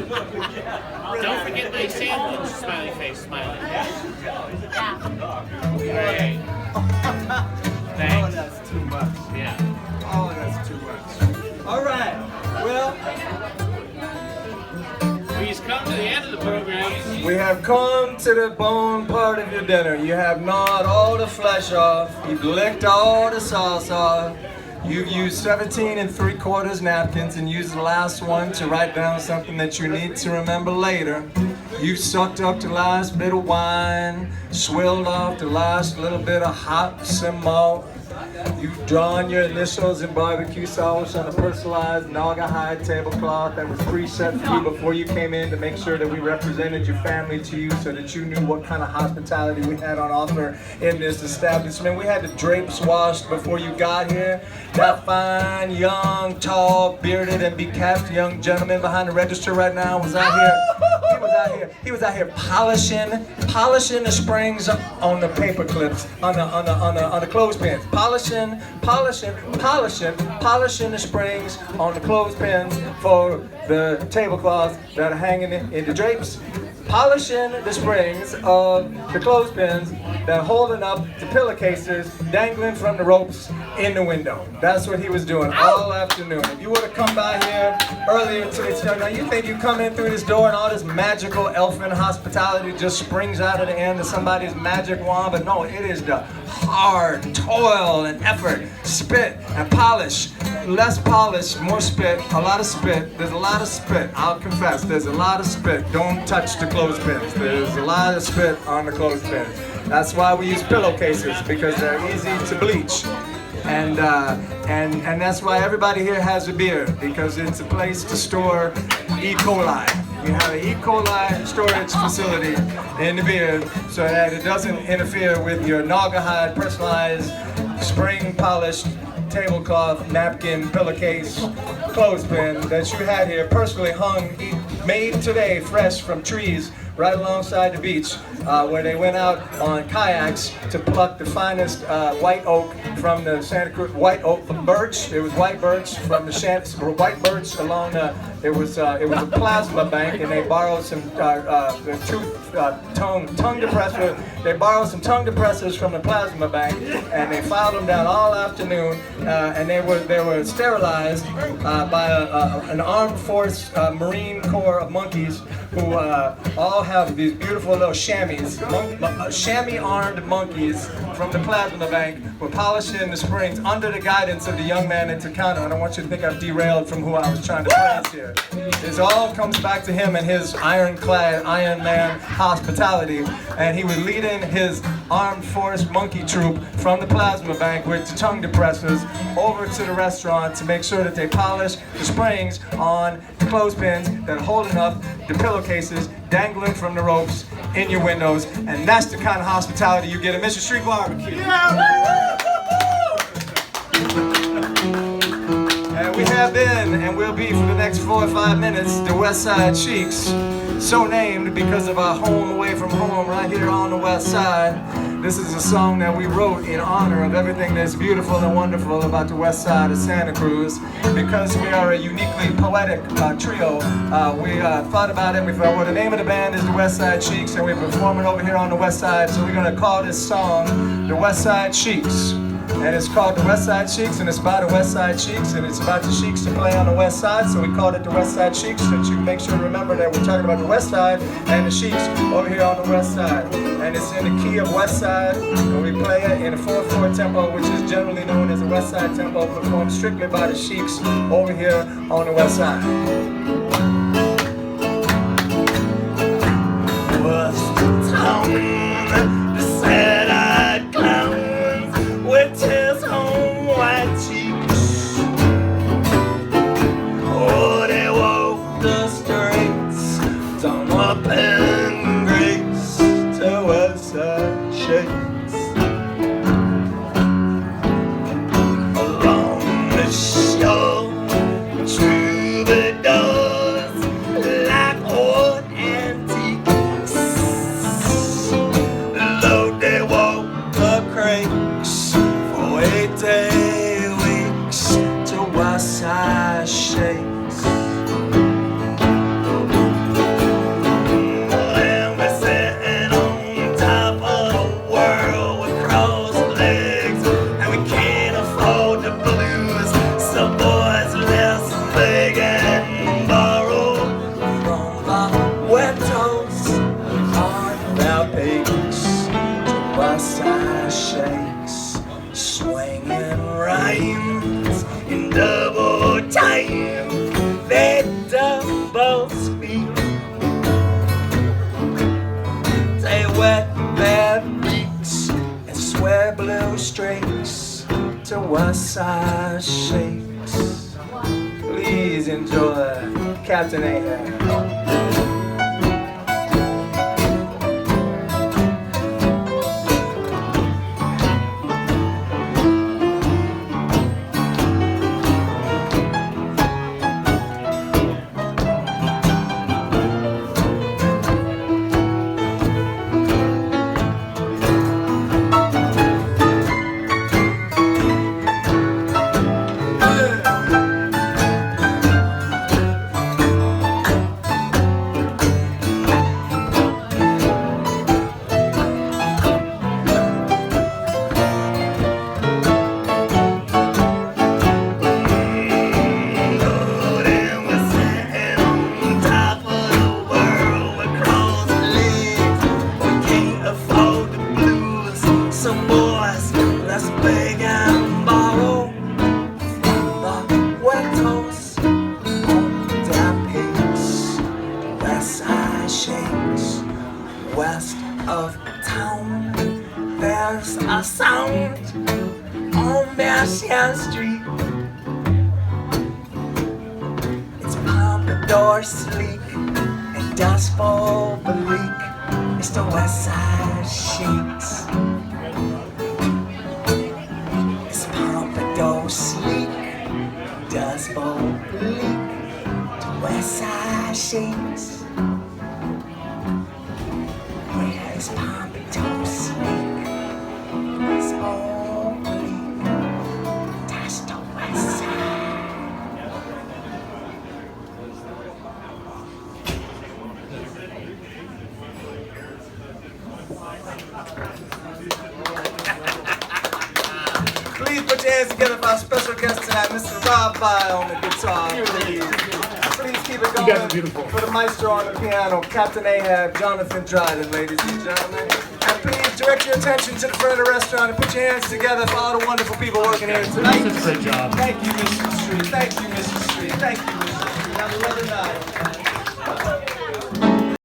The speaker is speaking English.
Don't forget my sandwich, smiley face, smiley. Great. Thanks. Oh, that's too much. Yeah. Oh, that's too much. All right. Well, We've come to the end of the program. we have come to the bone part of your dinner. You have gnawed all the flesh off. You've licked all the sauce off. You've used 17 3/4 napkins and used the last one to write down something that you need to remember later. You've sucked up the last bit of wine, swilled off the last little bit of hops and malt. You've drawn your initials in barbecue sauce on a personalized Naugahyde tablecloth that was preset for you before you came in to make sure that we represented your family to you so that you knew what kind of hospitality we had on offer in this establishment. We had the drapes washed before you got here. That fine, young, tall, bearded, and becapped young gentleman behind the register right now was out here. He was out here polishing the springs on the paper clips, on the clothespins. Polishing the springs on the clothespins for the tablecloths that are hanging in the drapes. Polishing the springs of the clothespins that are holding up the pillowcases dangling from the ropes in the window. That's what he was doing all afternoon. If you would have come by here earlier today, now you think you come in through this door and all this magical elfin hospitality just springs out of the end of somebody's magic wand, but no, it is the hard toil and effort, spit and polish. Less polish, more spit, a lot of spit. There's a lot of spit, I'll confess. There's a lot of spit. Don't touch the clothespins. There's a lot of spit on the clothespins. That's why we use pillowcases, because they're easy to bleach. And that's why everybody here has a beard, because it's a place to store E. coli. We have an E. coli storage facility in the beard so that it doesn't interfere with your Naugahyde personalized spring polished tablecloth, napkin, pillowcase, clothespin that you had here, personally hung, made today fresh from trees right alongside the beach, where they went out on kayaks to pluck the finest white oak from the Santa Cruz, white oak from birch. It was white birch from the white birch along the, it was a plasma bank, and they borrowed some tongue depressor. They borrowed some tongue depressors from the plasma bank, and they filed them down all afternoon, and they were sterilized by an armed force Marine Corps of monkeys who all have these beautiful little chamois, chamois-armed monkeys from the plasma bank were polishing the springs under the guidance of the young man in Takano. I don't want you to think I've derailed from who I was trying to praise here. This all comes back to him and his ironclad, Iron Man hospitality, and he was leading his armed force monkey troop from the plasma bank with the tongue depressors over to the restaurant to make sure that they polish the springs on the clothespins that are holding up the pillowcases dangling from the ropes in your windows, and that's the kind of hospitality you get at Mr. Street Barbecue. And we have been, and will be for the next 4 or 5 minutes, the Westside Sheiks, so named because of our home away from home right here on the West Side. This is a song that we wrote in honor of everything that's beautiful and wonderful about the West Side of Santa Cruz. Because we are a uniquely poetic trio, we thought about it. We thought, well, the name of the band is the Westside Sheiks, and we're performing over here on the West Side, so we're going to call this song the Westside Sheiks. And it's called the Westside Sheiks, and it's by the Westside Sheiks, and it's about the Sheiks to play on the West Side, so we called it the Westside Sheiks, so that you make sure to remember that we're talking about the West Side and the Sheiks over here on the West Side. And it's in the key of West Side, and we play it in a 4/4 tempo, which is generally known as the West Side tempo, performed strictly by the Sheiks over here on the West Side. What's the town? The sad-eyed clowns with his own white cheeks. Oh, they walk the streets, down up in Greece to Westside Sheiks. Along the shore, through the door. straights to Westside Sheiks. Please enjoy Captain Ahab. West of town, there's a sound on Mission Street. It's Pompadour sleek and Dust Bowl bleak. It's the Westside Sheiks. It's Pompadour sleek, Dust Bowl bleak. The Westside Sheiks. Where's Pompadour sleek? It's all bleak. That's the West Side. Please put your hands together for our special guest tonight, Mr. Rob Vye on the guitar. Please keep it going. You guys are beautiful. For the maestro on the piano, Captain Ahab, Jonathan Dryden, ladies and gentlemen. And please direct your attention to the front of the restaurant and put your hands together for all the wonderful people working here tonight. Such a great job. Thank you, Mrs. Street. Thank you, Mrs. Street. Thank you, Mrs. Street. Have a lovely night.